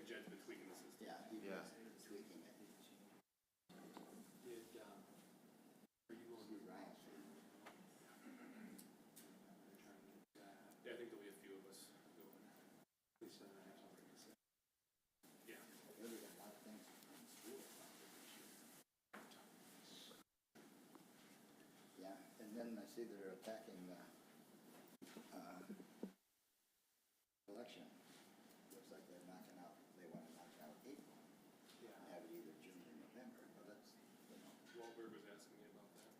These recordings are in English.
Jed's been tweaking the system. Yeah, he Yeah. was tweaking it. Did, are you going to Ryan, Yeah, I think there'll be a few of us going. at least I have something to say? Yeah. really got a lot of things in school. Yeah, and then I see they're attacking the election. Looks like they're knocking out, they want to knock out April, Yeah. and have it either June or November, but that's, you know. Wahlberg was asking me about that.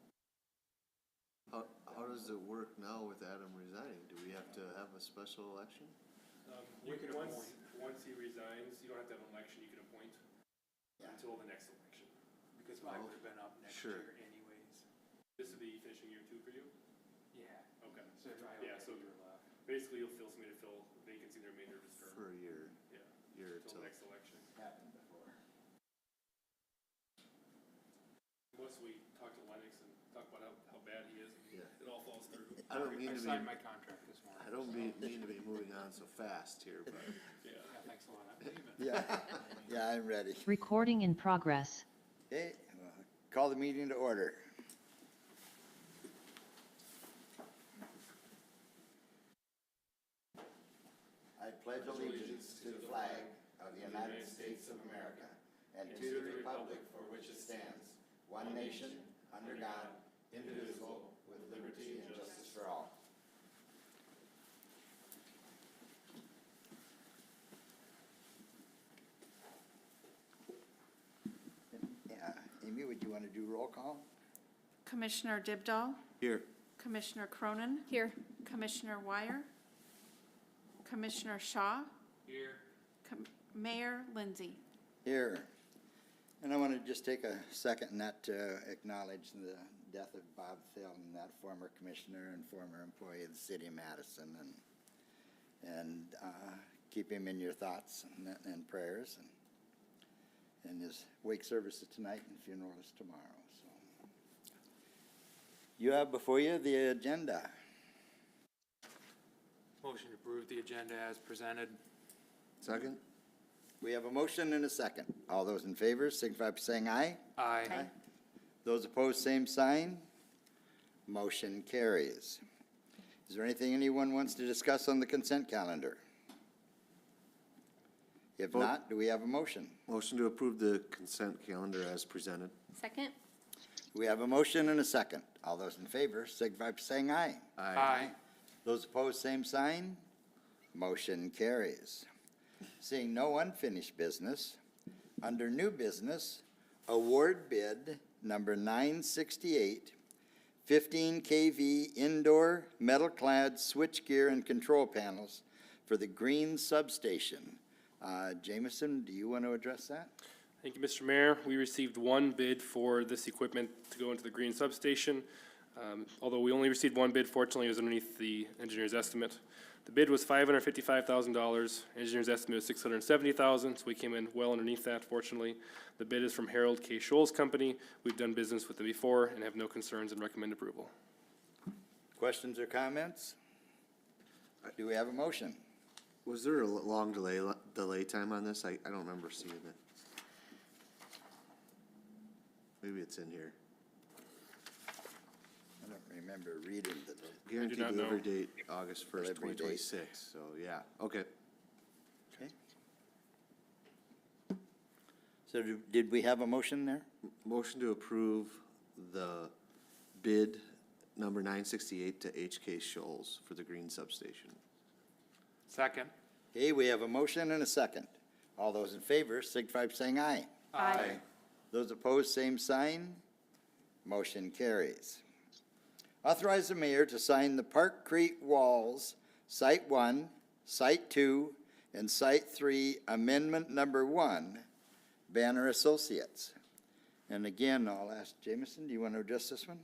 How does it work now with Adam resigning? Do we have to have a special election? You can Once he resigns, you don't have to have an election, you can appoint Yeah. until the next election. Because mine would have been up next Sure. year anyways. This would be finishing year 2 for you? Yeah. Okay. So I Yeah, only so- have a year left. Basically, you'll fill somebody to fill a vacancy in the remainder of his term. For a year, Yeah, year until till. the next election. Happened before. Once we talk to Lennox and talk about how bad he is, Yeah. it all falls through. I don't mean I to be, signed my contract this morning. I don't mean to be moving on so fast here, but Yeah. Yeah, thanks a lot. I'm leaving. Yeah, yeah, I'm ready. Recording in progress. Okay, call the meeting to order. I pledge allegiance to the flag of the United States of America and to the republic for which it stands, one nation, under God, indivisible, with liberty and justice for all. Yeah, Amy, would you want to do roll call? Commissioner Dibdahl, here, Commissioner Cronin. Here. Commissioner Wire, Commissioner Shaw, Here. Mayor Lindsay. Here. And I want to just take a second not to acknowledge the death of Bob Thelen, that former commissioner and former employee of the city of Madison, and keep him in your thoughts and prayers. And his wake service is tonight and funeral is tomorrow. So you have before you the agenda. Motion to approve the agenda as presented. second? We have a motion and a second. All those in favor signify by saying aye. Aye. Those opposed, same sign. Motion carries. Is there anything anyone wants to discuss on the consent calendar? If not, do we have a motion? Motion to approve the consent calendar as presented. Second. We have a motion and a second. All those in favor signify by saying aye. Aye. Those opposed, same sign. Motion carries. Seeing no unfinished business, under new business, award bid number 968, 15 kV indoor metal-clad switchgear and control panels for the Green Substation. Jameson, do you want to address that? Thank you, Mr. Mayor. We received one bid for this equipment to go into the green substation. Although we only received one bid, fortunately, it was underneath the engineer's estimate. The bid was $555,000. Engineer's estimate was $670,000, so we came in well underneath that, fortunately. The bid is from Harold K. Scholl's company. We've done business with them before and have no concerns and recommend approval. Questions or comments? Do we have a motion? Was there a long delay time on this? I don't remember seeing it. Maybe it's in here. I don't remember reading the. Guaranteed not know. delivery date, August 1st, Delivery date. 2026, so yeah, okay. Okay. So did we have a motion there? Motion to approve the bid number 968 to HK Scholl's for the green substation. Second. Okay, we have a motion and a second. All those in favor signify by saying aye. Aye. Those opposed, same sign. Motion carries. Authorize the mayor to sign the Parkcrete Walls Site 1, Site 2, and Site 3 Amendment Number 1, Banner Associates. And again, I'll ask Jameson, do you want to address this one?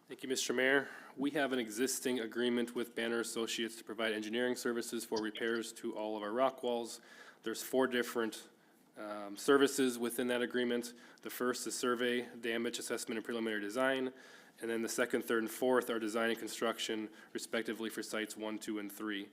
Thank you, Mr. Mayor. We have an existing agreement with Banner Associates to provide engineering services for repairs to all of our rock walls. There's 4 different services within that agreement. The first is survey, damage assessment, and preliminary design. And then the second, third, and fourth are design and construction, respectively, for sites 1, 2, and 3.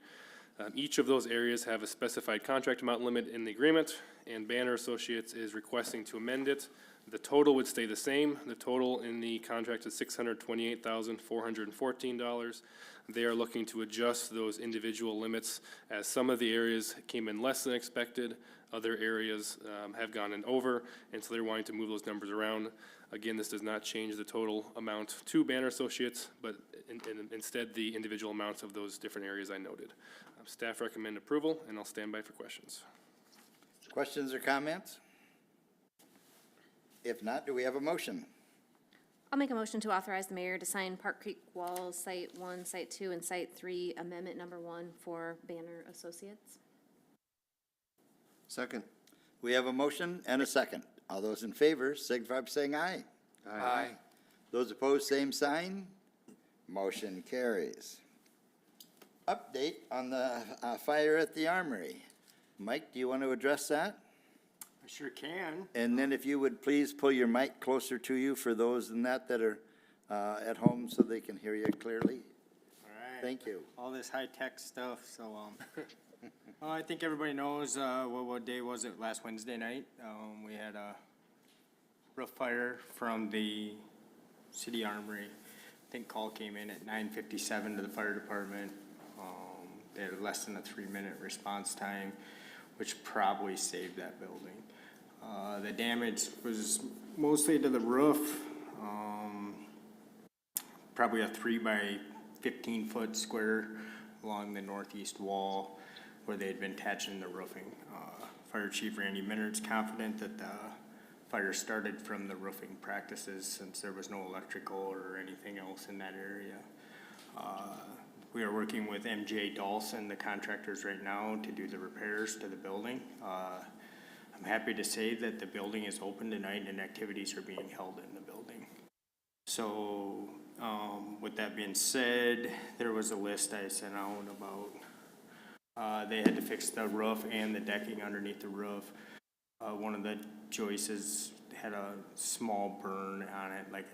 Each of those areas have a specified contract amount limit in the agreement, and Banner Associates is requesting to amend it. The total would stay the same. The total in the contract is $628,414. They are looking to adjust those individual limits as some of the areas came in less than expected. Other areas have gone in over, and so they're wanting to move those numbers around. Again, this does not change the total amount to Banner Associates, but instead the individual amounts of those different areas I noted. Staff recommend approval, and I'll stand by for questions. Questions or comments? If not, do we have a motion? I'll make a motion to authorize the mayor to sign Park Creek Walls Site 1, Site 2, and Site 3 Amendment Number 1 for Banner Associates. Second. We have a motion and a second. All those in favor, signify by saying aye. Aye. Those opposed, same sign. Motion carries. Update on the fire at the Armory. Mike, do you want to address that? I sure can. And then if you would please pull your mic closer to you for those in that are at home so they can hear you clearly. All right. Thank you. All this high-tech stuff, so, well, I think everybody knows, what day was it? Last Wednesday night? We had a roof fire from the city armory. I think call came in at 9:57 to the fire department. They had less than a 3-minute response time, which probably saved that building. The damage was mostly to the roof, probably a 3 by 15-foot square along the northeast wall where they had been attaching the roofing. Fire Chief Randy Minard's confident that the fire started from the roofing practices since there was no electrical or anything else in that area. We are working with MJ Dawson, the contractors right now, to do the repairs to the building. I'm happy to say that the building is open tonight and activities are being held in the building. So, with that being said, there was a list I sent out about, they had to fix the roof and the decking underneath the roof. One of the joists had a small burn on it, like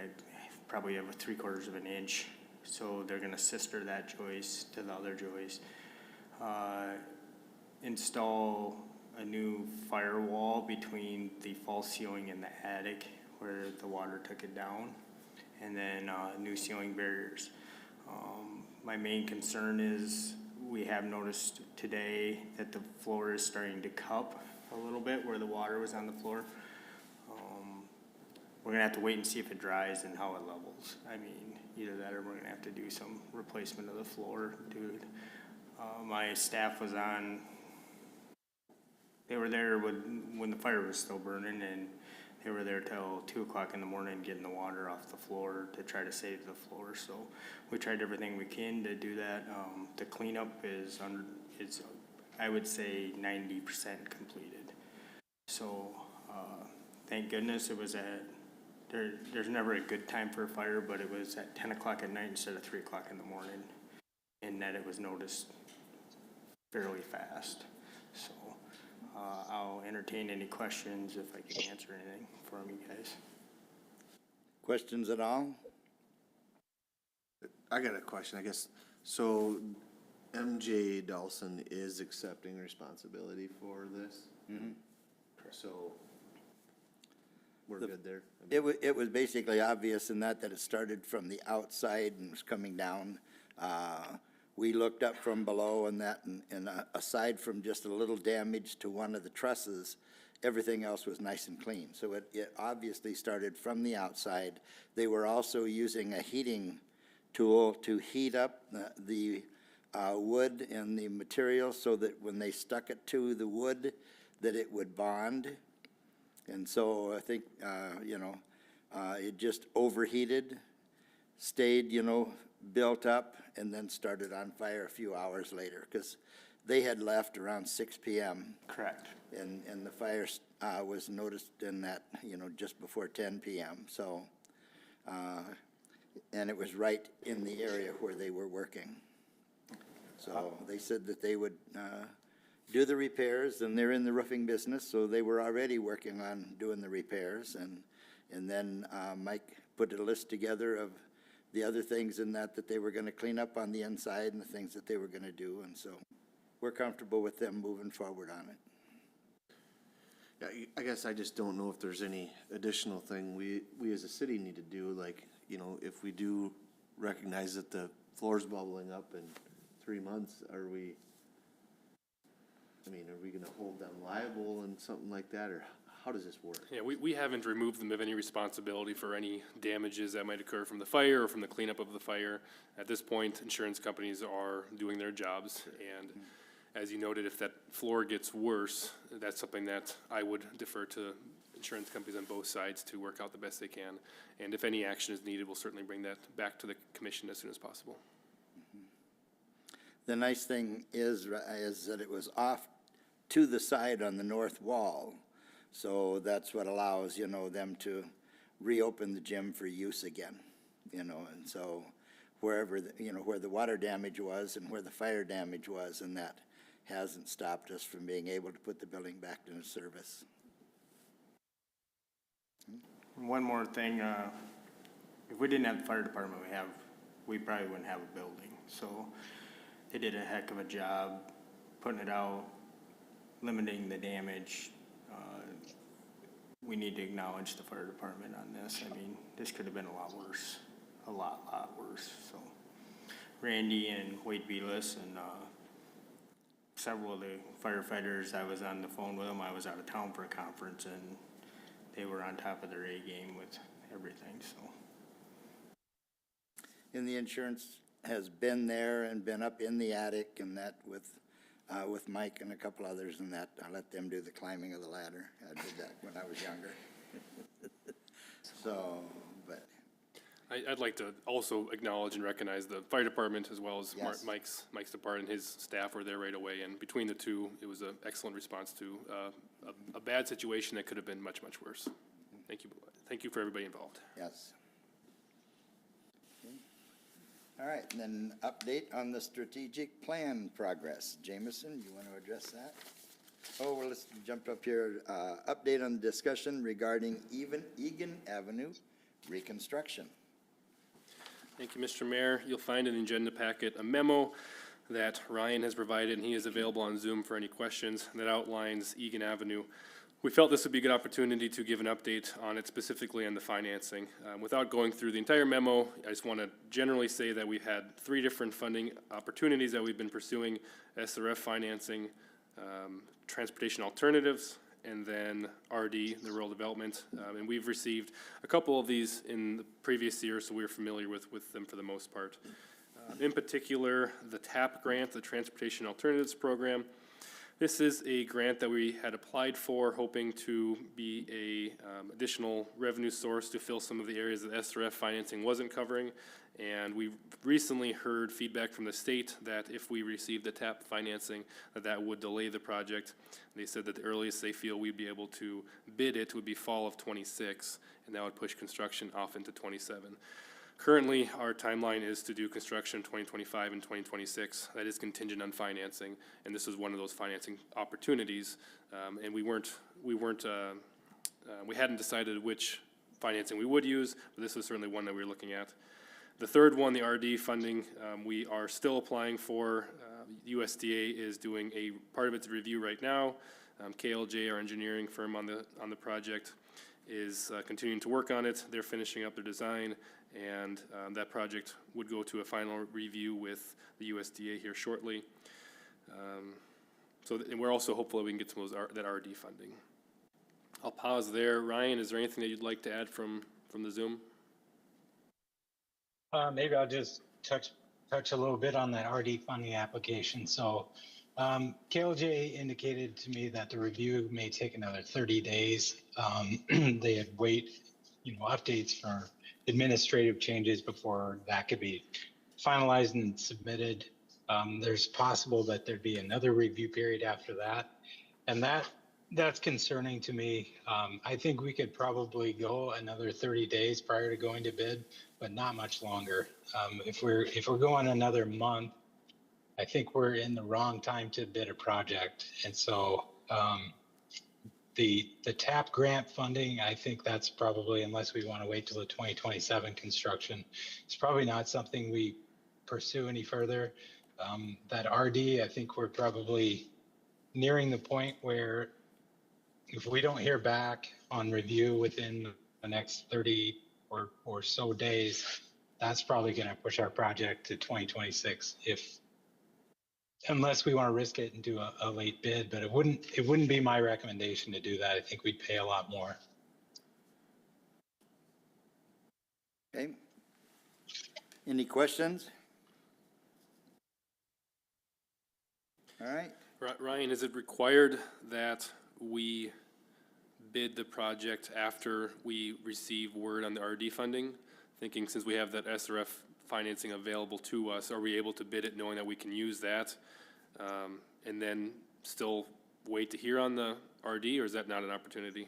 probably have a 3/4 of an inch. So they're gonna sister that joist to the other joist. Install a new firewall between the false ceiling and the attic where the water took it down. And then, new ceiling barriers. My main concern is we have noticed today that the floor is starting to cup a little bit where the water was on the floor. We're gonna have to wait and see if it dries and how it levels. I mean, either that or we're gonna have to do some replacement of the floor, dude. My staff was on, they were there when the fire was still burning, and they were there till 2 o'clock in the morning getting the water off the floor to try to save the floor. So we tried everything we can to do that. The cleanup is I would say 90% completed. So, thank goodness it was there's never a good time for a fire, but it was at 10 o'clock at night instead of 3 o'clock in the morning, and that it was noticed fairly fast. So, I'll entertain any questions if I can answer anything from you guys. Questions at all? I got a question, I guess. So MJ Dawson is accepting responsibility for this? Mm-hmm. So we're good there? It was basically obvious in that it started from the outside and was coming down. We looked up from below and aside from just a little damage to one of the trusses, everything else was nice and clean. So it obviously started from the outside. They were also using a heating tool to heat up the wood and the material so that when they stuck it to the wood, that it would bond. And so I think, it just overheated, stayed, built up, and then started on fire a few hours later, because they had left around 6 p.m. Correct. And the fire was noticed in that, just before 10 p.m. So, and it was right in the area where they were working. So they said that they would do the repairs, and they're in the roofing business, so they were already working on doing the repairs. And then Mike put a list together of the other things in that they were going to clean up on the inside and the things that they were going to do. And so we're comfortable with them moving forward on it. Yeah, I guess I just don't know if there's any additional thing we as a city need to do, like, you know, if we do recognize that the floor's bubbling up in 3 months, are we gonna hold them liable and something like that, or how does this work? Yeah, we haven't removed them of any responsibility for any damages that might occur from the fire or from the cleanup of the fire. At this point, insurance companies are doing their jobs, and as you noted, if that floor gets worse, that's something that I would defer to insurance companies on both sides to work out the best they can. And if any action is needed, we'll certainly bring that back to the commission as soon as possible. The nice thing is that it was off to the side on the north wall. So that's what allows, you know, them to reopen the gym for use again, you know, and so wherever, you know, where the water damage was and where the fire damage was, and that hasn't stopped us from being able to put the building back into service. One more thing, if we didn't have the fire department we probably wouldn't have a building. So they did a heck of a job putting it out, limiting the damage. We need to acknowledge the fire department on this. I mean, this could have been a lot worse, a lot worse. So Randy and Wade Belis and several of the firefighters, I was on the phone with them. I was out of town for a conference, and they were on top of their A game with everything, so. And the insurance has been there and been up in the attic and that with Mike and a couple others, and that I let them do the climbing of the ladder. I did that when I was younger. So, but I'd like to also acknowledge and recognize the fire department as well as Yes. Mike's department and his staff were there right away. And between the two, it was an excellent response to a bad situation that could have been much, much worse. Thank you. Thank you for everybody involved. yes. Okay. All right, and then update on the strategic plan progress. Jameson, you want to address that? Oh, well, let's jump up here. Update on discussion regarding Egan Avenue reconstruction. Thank you, Mr. Mayor. You'll find in the agenda packet a memo that Ryan has provided, and he is available on Zoom for any questions that outlines Egan Avenue. We felt this would be a good opportunity to give an update on it, specifically on the financing. Without going through the entire memo, I just want to generally say that we've had 3 different funding opportunities that we've been pursuing: SRF financing, transportation alternatives, and then RD, the rural development. And we've received a couple of these in the previous year, so we're familiar with them for the most part. In particular, the TAP grant, the Transportation Alternatives Program. This is a grant that we had applied for, hoping to be a additional revenue source to fill some of the areas that SRF financing wasn't covering. And we recently heard feedback from the state that if we received the TAP financing, that would delay the project. They said that the earliest they feel we'd be able to bid it would be fall of '26, and that would push construction off into '27. Currently, our timeline is to do construction 2025 and 2026. That is contingent on financing, and this is one of those financing opportunities. And we hadn't decided which financing we would use, but this was certainly one that we were looking at. The third one, the RD funding, we are still applying for. USDA is doing a part of its review right now. KLJ, our engineering firm on the project, is continuing to work on it. They're finishing up their design, and that project would go to a final review with the USDA here shortly. And we're also hopeful that we can get some of that RD funding. I'll pause there. Ryan, is there anything that you'd like to add from the Zoom? Maybe I'll just touch a little bit on that RD funding application. So KLJ indicated to me that the review may take another 30 days. They had updates for administrative changes before that could be finalized and submitted. There's possible that there'd be another review period after that. And that's concerning to me. I think we could probably go another 30 days prior to going to bid, but not much longer. If we're going another month, I think we're in the wrong time to bid a project. And so the TAP grant funding, I think that's probably, unless we want to wait till the 2027 construction, it's probably not something we pursue any further. That RD, I think we're probably nearing the point where if we don't hear back on review within the next 30 or so days, that's probably going to push our project to 2026 unless we want to risk it and do a late bid, but it wouldn't be my recommendation to do that. I think we'd pay a lot more. Okay. Any questions? All right. Ryan, is it required that we bid the project after we receive word on the RD funding? Thinking since we have that SRF financing available to us, are we able to bid it knowing that we can use that? And then still wait to hear on the RD, or is that not an opportunity?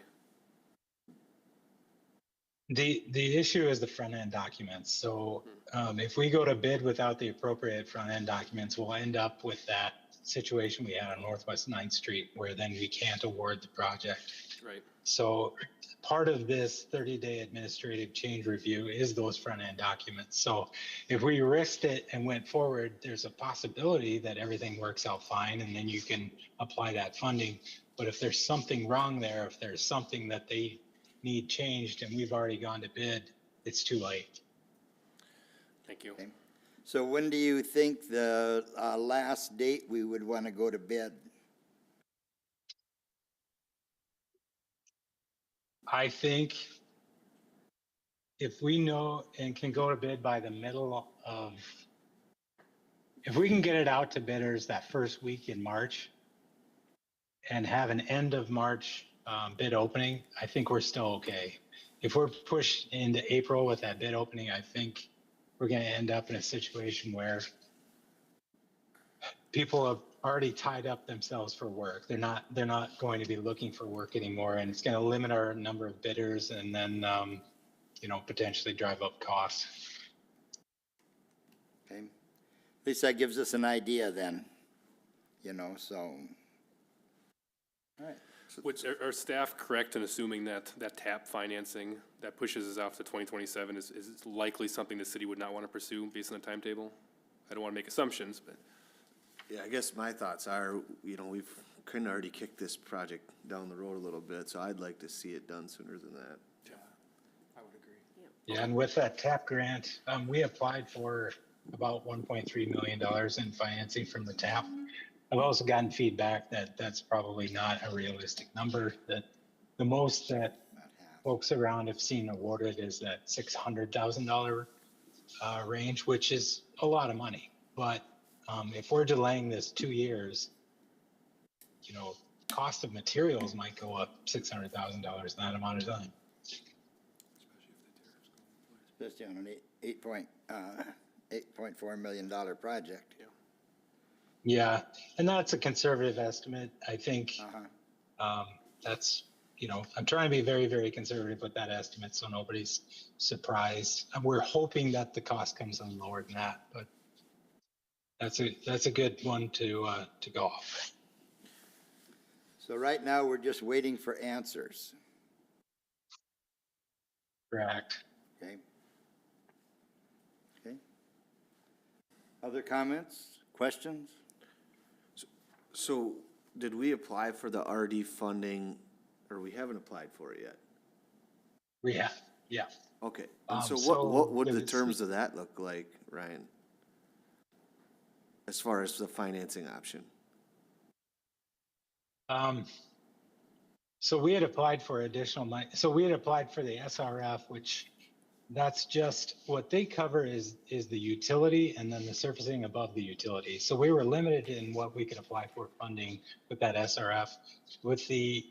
The issue is the front end documents. So if we go to bid without the appropriate front end documents, we'll end up with that situation we had on Northwest 9th Street where then we can't award the project. Right. So part of this 30-day administrative change review is those front end documents. So if we risked it and went forward, there's a possibility that everything works out fine and then you can apply that funding. But if there's something wrong there, if there's something that they need changed and we've already gone to bid, it's too late. Thank you. Okay. So when do you think the last date we would want to go to bid? I think if we know and can go to bid by the middle of, if we can get it out to bidders that first week in March and have an end of March bid opening, I think we're still okay. If we're pushed into April with that bid opening, I think we're going to end up in a situation where people have already tied up themselves for work. They're not going to be looking for work anymore, and it's going to limit our number of bidders and then, potentially drive up costs. Okay. At least that gives us an idea then, so. All right. Which, are staff correct in assuming that TAP financing that pushes us out to 2027 is likely something the city would not want to pursue based on the timetable? I don't want to make assumptions, but. Yeah, I guess my thoughts are, we've kind of already kicked this project down the road a little bit, so I'd like to see it done sooner than that. I would agree. Yeah, and with that TAP grant, we applied for about $1.3 million in financing from the TAP. I've also gotten feedback that that's probably not a realistic number, that the most that folks around have seen awarded is that $600,000 range, which is a lot of money. But if we're delaying this 2 years, cost of materials might go up $600,000 in that amount of time. Especially on an $8.4 million project. Yeah, and that's a conservative estimate. I think that's, I'm trying to be very, very conservative with that estimate so nobody's surprised. We're hoping that the cost comes in lower than that, but that's a good one to go off. So right now, we're just waiting for answers. Correct. Okay. Okay. Other comments, questions? So did we apply for the RD funding, or we haven't applied for it yet? We have, yeah. Okay, and so So what would the it's- terms of that look like, Ryan? As far as the financing option? So we had applied for additional money. So we had applied for the SRF, which that's just what they cover is the utility and then the surfacing above the utility. So we were limited in what we could apply for funding with that SRF. With the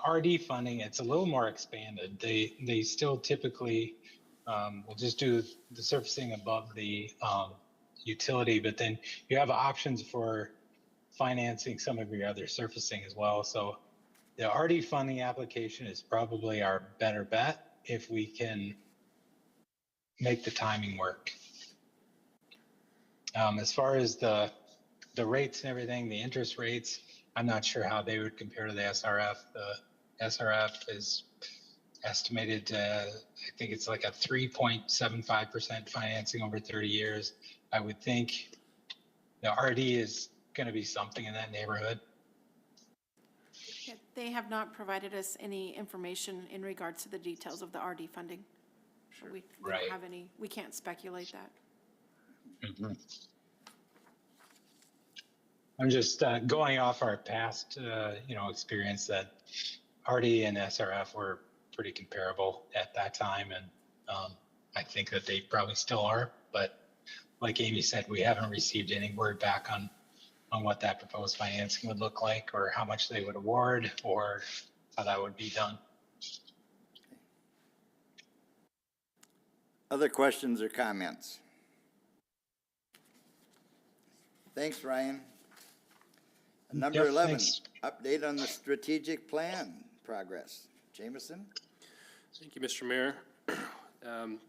RD funding, it's a little more expanded. They still typically will just do the surfacing above the utility, but then you have options for financing some of your other surfacing as well. So the RD funding application is probably our better bet if we can make the timing work. As far as the rates and everything, the interest rates, I'm not sure how they would compare to the SRF. The SRF is estimated to, I think it's like a 3.75% financing over 30 years. I would think the RD is going to be something in that neighborhood. Yeah, they have not provided us any information in regards to the details of the RD funding. We Right. don't have any, we can't speculate that. I'm just going off our past, experience that RD and SRF were pretty comparable at that time, and I think that they probably still are. But like Amy said, we haven't received any word back on what that proposed financing would look like, or how much they would award, or how that would be done. Other questions or comments? Thanks, Ryan. Number Yep, 11, thanks. update on the strategic plan progress. Jameson? Thank you, Mr. Mayor.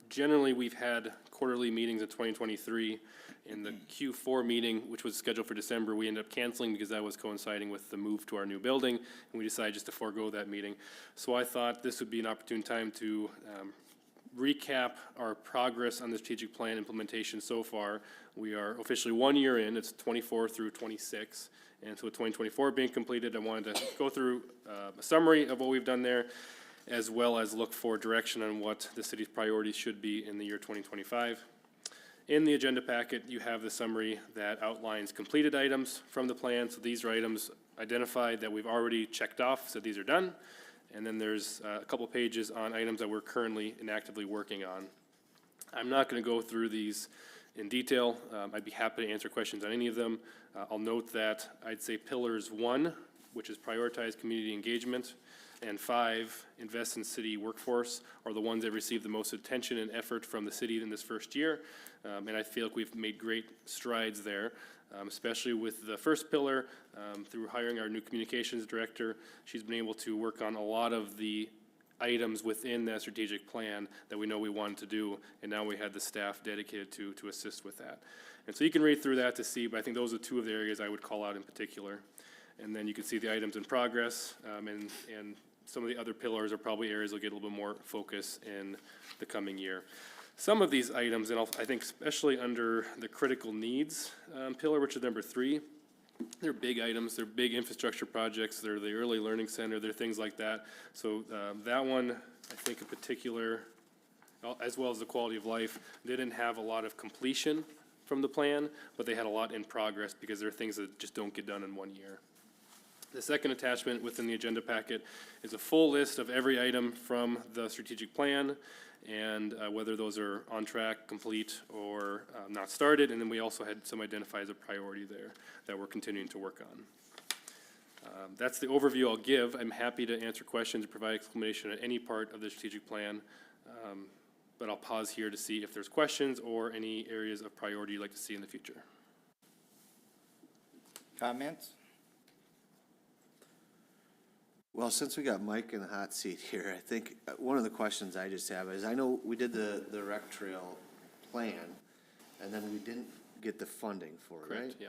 Generally, we've had quarterly meetings in 2023. In the Q4 meeting, which was scheduled for December, we ended up canceling because that was coinciding with the move to our new building, and we decided just to forego that meeting. So I thought this would be an opportune time to recap our progress on the strategic plan implementation so far. We are officially 1 year in, it's 24 through 26. And so with 2024 being completed, I wanted to go through a summary of what we've done there, as well as look for direction on what the city's priorities should be in the year 2025. In the agenda packet, you have the summary that outlines completed items from the plan. So these are items identified that we've already checked off, so these are done. And then there's a couple pages on items that we're currently and actively working on. I'm not going to go through these in detail. I'd be happy to answer questions on any of them. I'll note that I'd say pillars 1, which is prioritize community engagement, and 5, invest in city workforce, are the ones that receive the most attention and effort from the city in this first year. And I feel like we've made great strides there, especially with the first pillar, through hiring our new communications director. She's been able to work on a lot of the items within that strategic plan that we know we wanted to do, and now we had the staff dedicated to assist with that. And so you can read through that to see, but I think those are two of the areas I would call out in particular. And then you can see the items in progress, and some of the other pillars are probably areas will get a little bit more focus in the coming year. Some of these items, and I think especially under the critical needs pillar, which is number 3, they're big items, they're big infrastructure projects, they're the early learning center, they're things like that. So that one, I think in particular, as well as the quality of life, didn't have a lot of completion from the plan, but they had a lot in progress because there are things that just don't get done in 1 year. The second attachment within the agenda packet is a full list of every item from the strategic plan, and whether those are on track, complete, or not started. And then we also had some identified as a priority there that we're continuing to work on. That's the overview I'll give. I'm happy to answer questions or provide explanation on any part of the strategic plan, but I'll pause here to see if there's questions or any areas of priority you'd like to see in the future. Comments? Well, since we got Mike in the hot seat here, I think one of the questions I just have is, I know we did the rec trail plan, and then we didn't get the funding for it, right? Correct, yeah.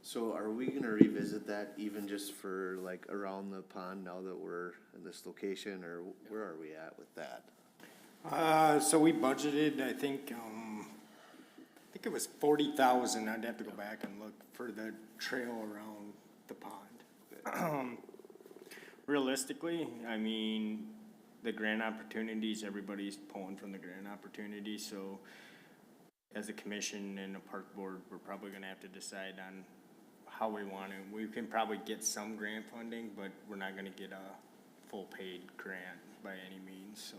So are we gonna revisit that even just for like around the pond now that we're in this location, or where are we at with that? So we budgeted, I think it was 40,000, I'd have to go back and look, for the trail around the pond. Realistically, I mean, the grant opportunities, everybody's pulling from the grant opportunity, so as a commission and a park board, we're probably gonna have to decide on how we want to. We can probably get some grant funding, but we're not gonna get a full paid grant by any means, so.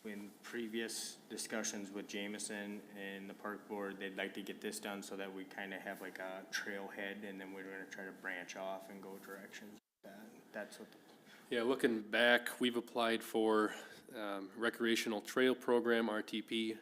In previous discussions with Jameson and the park board, they'd like to get this done so that we kind of have like a trailhead, and then we're gonna try to branch off and go directions. That's what. Yeah, looking back, we've applied for recreational trail program, RTP.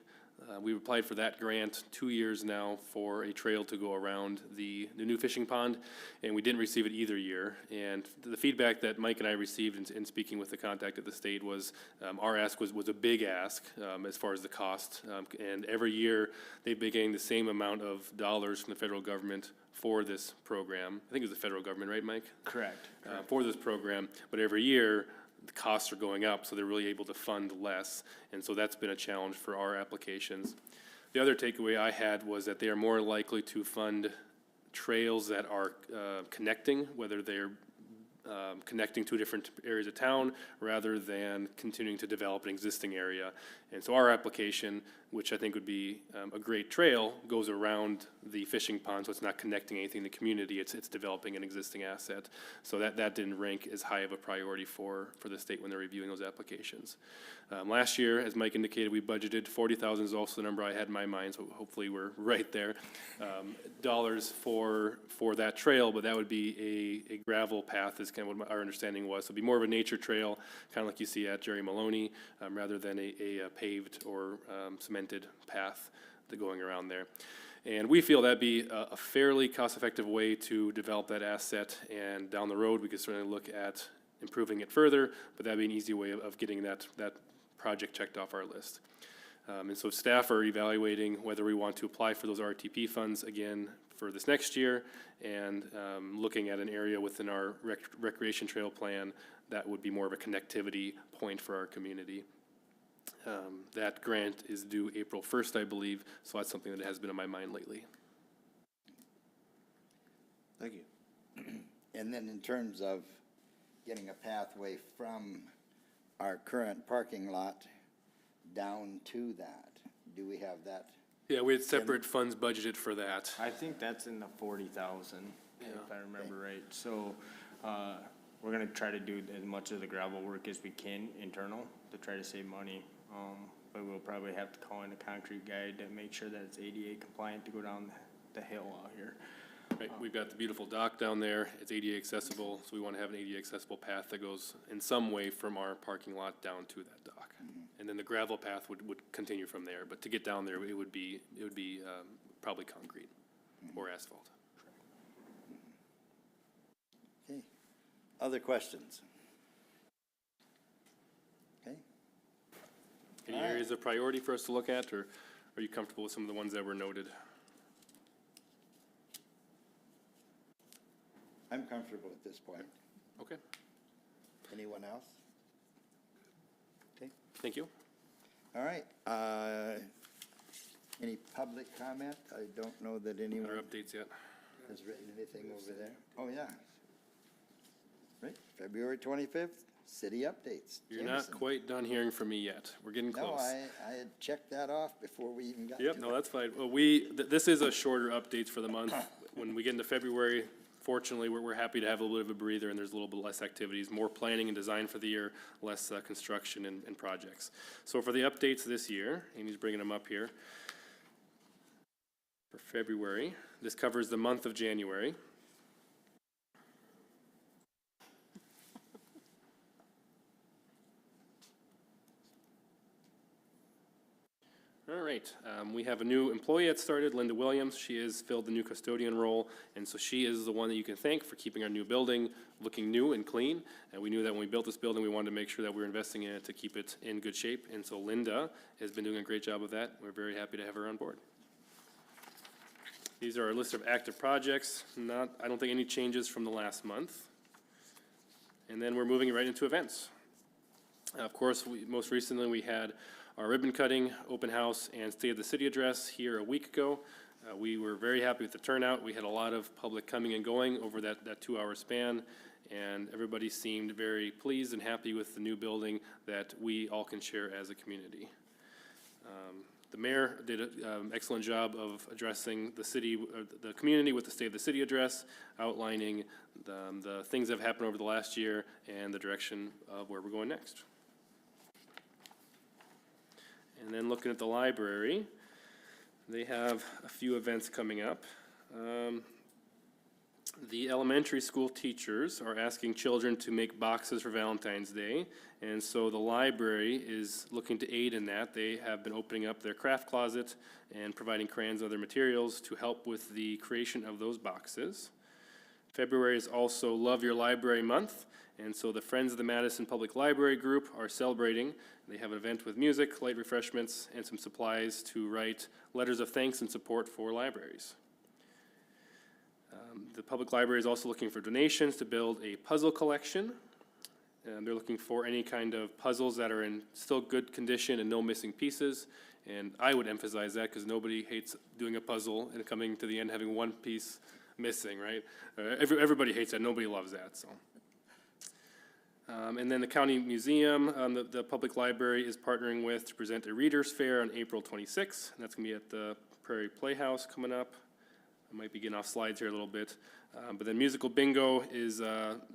We've applied for that grant 2 years now for a trail to go around the new fishing pond, and we didn't receive it either year. And the feedback that Mike and I received in speaking with the contact at the state was our ask was a big ask as far as the cost. And every year, they've been getting the same amount of dollars from the federal government for this program. I think it was the federal government, right, Mike? Correct. For this program, but every year, the costs are going up, so they're really able to fund less, and so that's been a challenge for our applications. The other takeaway I had was that they are more likely to fund trails that are connecting, whether they're connecting to different areas of town, rather than continuing to develop an existing area. And so our application, which I think would be a great trail, goes around the fishing pond, so it's not connecting anything to the community, it's developing an existing asset. So that didn't rank as high of a priority for the state when they're reviewing those applications. Last year, as Mike indicated, we budgeted 40,000 is also the number I had in my mind, so hopefully we're right there. Dollars for that trail, but that would be a gravel path is kind of what our understanding was. So it'd be more of a nature trail, kind of like you see at Jerry Maloney, rather than a paved or cemented path that going around there. And we feel that'd be a fairly cost-effective way to develop that asset, and down the road, we could certainly look at improving it further, but that'd be an easy way of getting that project checked off our list. And so staff are evaluating whether we want to apply for those RTP funds again for this next year, and looking at an area within our recreation trail plan that would be more of a connectivity point for our community. That grant is due April 1st, I believe, so that's something that has been on my mind lately. Thank you. And then in terms of getting a pathway from our current parking lot down to that, do we have that? Yeah, we had separate funds budgeted for that. I think that's in the 40,000, if I remember right. So, we're gonna try to do as much of the gravel work as we can internal to try to save money. But we'll probably have to call in a concrete guy to make sure that it's ADA compliant to go down the hill out here. Right, we've got the beautiful dock down there, it's ADA accessible, so we want to have an ADA accessible path that goes in some way from our parking lot down to that dock. And then the gravel path would continue from there, but to get down there, it would be probably concrete or asphalt. Okay. Other questions? Okay. Any All right. areas of priority for us to look at, or are you comfortable with some of the ones that were noted? I'm comfortable at this point. Okay, Anyone else? Okay. thank you. All right. Any public comment? I don't know that anyone Other updates yet? has written anything over there. Oh, yeah. Right, February 25th, city updates. You're not Jameson. quite done hearing from me yet. We're getting No, close. I had checked that off before we even got to Yep, it. no, that's fine. Well, this is a shorter updates for the month. When we get into February, fortunately, we're happy to have a little bit of a breather, and there's a little bit less activities, more planning and design for the year, less construction and projects. So for the updates this year, Amy's bringing them up here. For February, this covers the month of January. All right, we have a new employee that started, Linda Williams. She has filled the new custodian role, and so she is the one that you can thank for keeping our new building looking new and clean. And we knew that when we built this building, we wanted to make sure that we were investing in it to keep it in good shape. And so Linda has been doing a great job of that. We're very happy to have her on board. These are our list of active projects. I don't think any changes from the last month. And then we're moving right into events. Of course, most recently we had our ribbon cutting, open house, and State of the City address here a week ago. We were very happy with the turnout. We had a lot of public coming and going over that 2-hour span, and everybody seemed very pleased and happy with the new building that we all can share as a community. The mayor did an excellent job of addressing the city, the community with the State of the City address, outlining the things that have happened over the last year and the direction of where we're going next. And then looking at the library, they have a few events coming up. The elementary school teachers are asking children to make boxes for Valentine's Day, and so the library is looking to aid in that. They have been opening up their craft closet and providing crayons and other materials to help with the creation of those boxes. February is also Love Your Library Month, and so the Friends of the Madison Public Library Group are celebrating. They have an event with music, light refreshments, and some supplies to write letters of thanks and support for libraries. The public library is also looking for donations to build a puzzle collection. And they're looking for any kind of puzzles that are in still good condition and no missing pieces. And I would emphasize that because nobody hates doing a puzzle and coming to the end having one piece missing, right? Everybody hates that. Nobody loves that, so. And then the county museum, the public library is partnering with to present a readers fair on April 26th. And that's gonna be at the Prairie Playhouse coming up. I might be getting off slides here a little bit. But then musical bingo is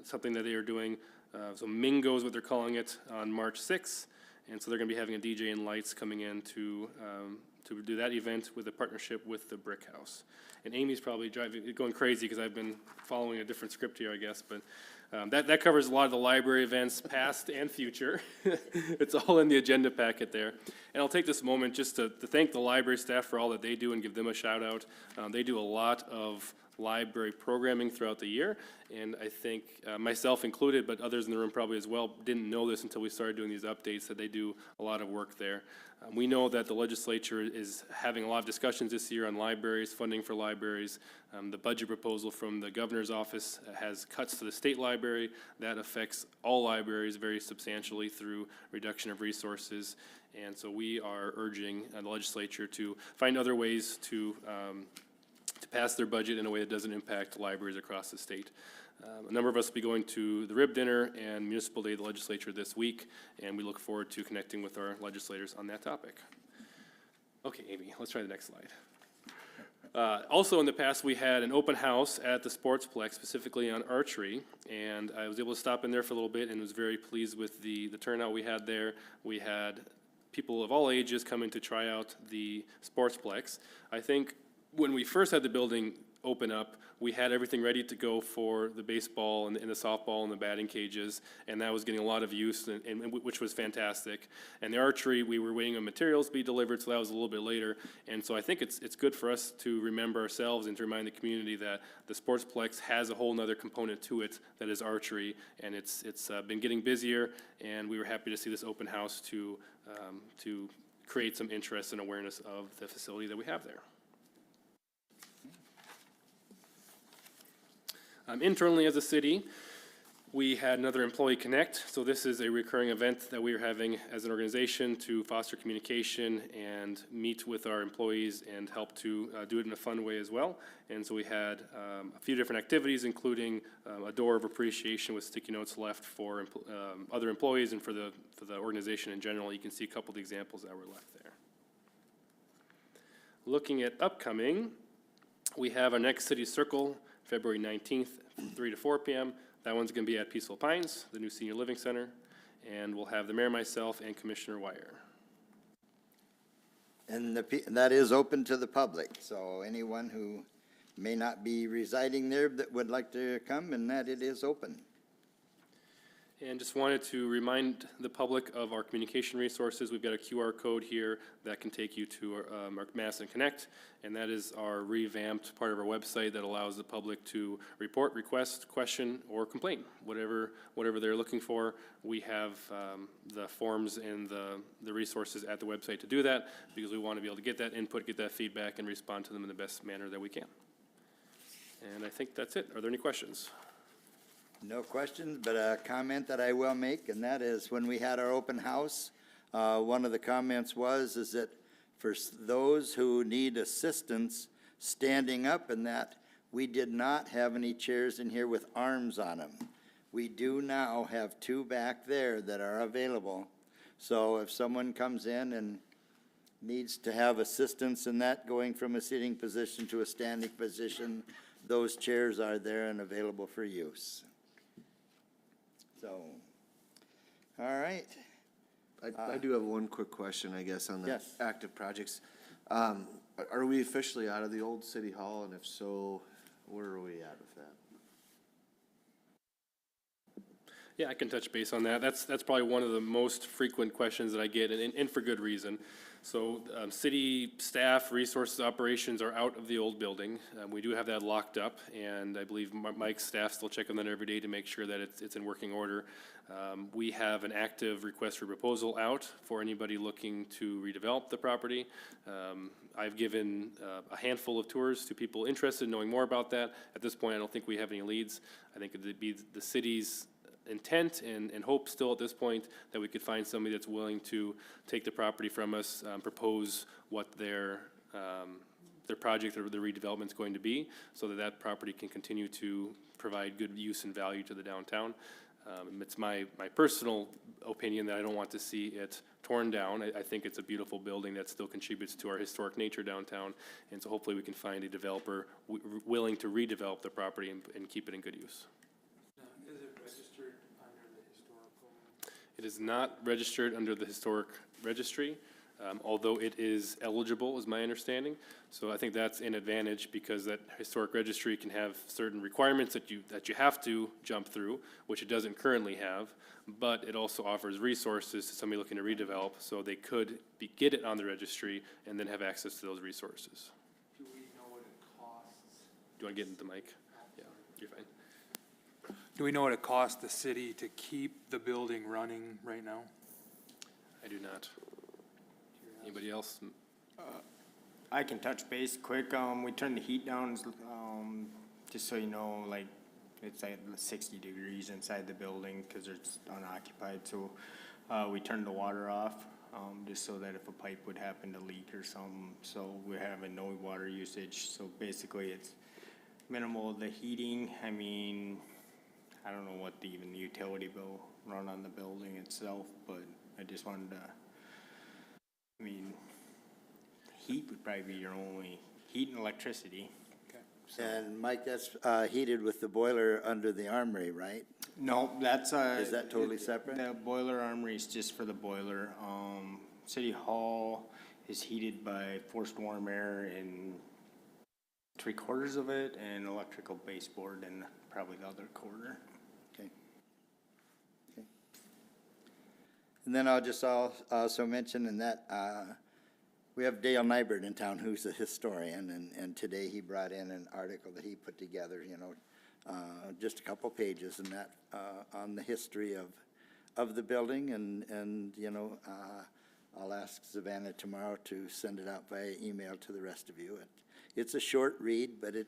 something that they are doing. So Mingo is what they're calling it on March 6th. And so they're gonna be having a DJ and lights coming in to do that event with a partnership with the Brick House. And Amy's probably going crazy because I've been following a different script here, I guess, but that covers a lot of the library events, past and future. It's all in the agenda packet there. And I'll take this moment just to thank the library staff for all that they do and give them a shout out. They do a lot of library programming throughout the year, and I think myself included, but others in the room probably as well, didn't know this until we started doing these updates, that they do a lot of work there. We know that the legislature is having a lot of discussions this year on libraries, funding for libraries. The budget proposal from the governor's office has cuts to the state library. That affects all libraries very substantially through reduction of resources. And so we are urging the legislature to find other ways to pass their budget in a way that doesn't impact libraries across the state. A number of us will be going to the Rib Dinner and Municipal Day of the Legislature this week, and we look forward to connecting with our legislators on that topic. Okay, Amy, let's try the next slide. Also in the past, we had an open house at the Sportsplex, specifically on archery, and I was able to stop in there for a little bit and was very pleased with the turnout we had there. We had people of all ages coming to try out the Sportsplex. I think when we first had the building open up, we had everything ready to go for the baseball and the softball and the batting cages, and that was getting a lot of use, and which was fantastic. And the archery, we were waiting on materials to be delivered, so that was a little bit later. And so I think it's good for us to remember ourselves and to remind the community that the Sportsplex has a whole nother component to it that is archery, and it's been getting busier, and we were happy to see this open house to create some interest and awareness of the facility that we have there. Internally as a city, we had another Employee Connect. So this is a recurring event that we are having as an organization to foster communication and meet with our employees and help to do it in a fun way as well. And so we had a few different activities, including a door of appreciation with sticky notes left for other employees and for the organization in general. You can see a couple of the examples that were left there. Looking at upcoming, we have our next City Circle, February 19th, from 3 to 4 p.m. That one's going to be at Peaceful Pines, the new senior living center, and we'll have the mayor, myself, and Commissioner Wire. And that is open to the public, so anyone who may not be residing there that would like to come, and that it is open. And just wanted to remind the public of our communication resources. We've got a QR code here that can take you to our Madison Connect, and that is our revamped part of our website that allows the public to report, request, question, or complain, whatever they're looking for. We have the forms and the resources at the website to do that, because we want to be able to get that input, get that feedback, and respond to them in the best manner that we can. And I think that's it. Are there any questions? No questions, but a comment that I will make, and that is when we had our open house, one of the comments is that for those who need assistance standing up, and that we did not have any chairs in here with arms on them. We do now have 2 back there that are available. So if someone comes in and needs to have assistance in that, going from a sitting position to a standing position, those chairs are there and available for use. So, all right. I do have one quick question, I guess, on the Yes. active projects. Are we officially out of the old city hall, and if so, where are we at with that? Yeah, I can touch base on that. That's probably one of the most frequent questions that I get, and for good reason. So city staff, resources, operations are out of the old building. We do have that locked up, and I believe Mike's staff still check on that every day to make sure that it's in working order. We have an active request for proposal out for anybody looking to redevelop the property. I've given a handful of tours to people interested in knowing more about that. At this point, I don't think we have any leads. I think it'd be the city's intent and hope still at this point that we could find somebody that's willing to take the property from us, propose what their project or their redevelopment's going to be, so that that property can continue to provide good use and value to the downtown. It's my personal opinion that I don't want to see it torn down. I think it's a beautiful building that still contributes to our historic nature downtown, and so hopefully we can find a developer willing to redevelop the property and keep it in good use. Is it registered under the historical? It is not registered under the historic registry, although it is eligible, is my understanding. So I think that's an advantage, because that historic registry can have certain requirements that you have to jump through, which it doesn't currently have, but it also offers resources to somebody looking to redevelop, so they could get it on the registry and then have access to those resources. Do we know what it costs? Do you want to get into the mic? Yeah, you're fine. Do we know what it costs the city to keep the building running right now? I do not. Anybody else? I can touch base quick. We turned the heat down, just so you know, like, it's like 60 degrees inside the building because it's unoccupied. So, we turned the water off, just so that if a pipe would happen to leak or something. So we're having no water usage. So basically it's minimal. The heating, I mean, I don't know what even the utility bill run on the building itself, but I just wanted to, I mean, heat would probably be your only, heat and electricity. And Mike, that's heated with the boiler under the armory, right? No, that's Is that totally separate? The boiler armory is just for the boiler. City Hall is heated by forced warm air in 3/4 of it, and electrical baseboard in probably the other quarter. Okay. Okay. And then I'll just also mention in that, we have Dale Nybert in town, who's a historian, and today he brought in an article that he put together, you know, just a couple pages and that, on the history of the building, and, you know, I'll ask Savannah tomorrow to send it out via email to the rest of you. It's a short read, but it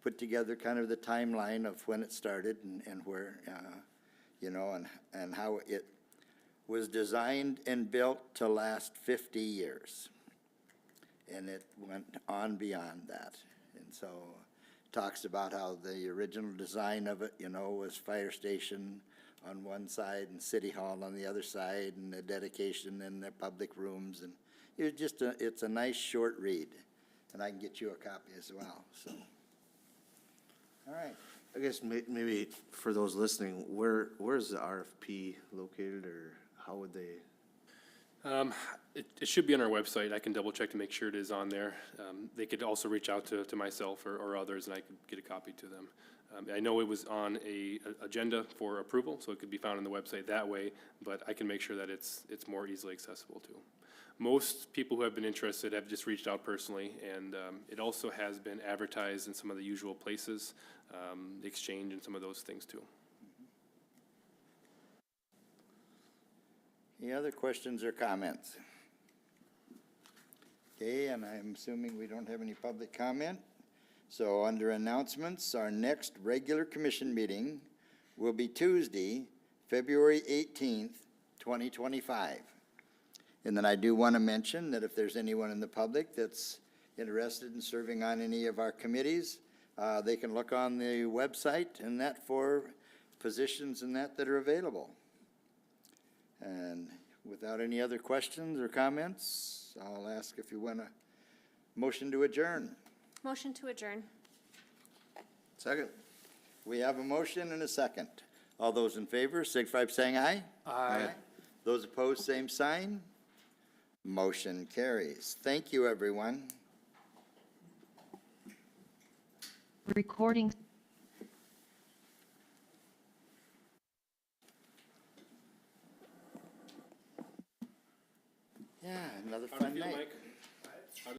put together kind of the timeline of when it started and where, you know, and how it was designed and built to last 50 years. And it went on beyond that. And so talks about how the original design of it, you know, was fire station on one side and city hall on the other side, and the dedication and the public rooms. And it was just it's a nice short read. And I can get you a copy as well, so. All right. I guess maybe for those listening, where's the RFP located, or how would they? It should be on our website. I can double check to make sure it is on there. They could also reach out to myself or others, and I could get a copy to them. I know it was on a agenda for approval, so it could be found on the website that way, but I can make sure that it's more easily accessible too. Most people who have been interested have just reached out personally, and it also has been advertised in some of the usual places, the Exchange and some of those things too. Any other questions or comments? Okay, and I'm assuming we don't have any public comment. So under announcements, our next regular commission meeting will be Tuesday, February 18th, 2025. And then I do want to mention that if there's anyone in the public that's interested in serving on any of our committees, they can look on the website and that for positions and that are available. And without any other questions or comments, I'll ask if you want a motion to adjourn. Motion to adjourn. Second. We have a motion and a second. All those in favor, signify by saying aye. Aye. Those opposed, same sign. Motion carries. Thank you, everyone. Recording Yeah, another How do fun you feel, night. Mike?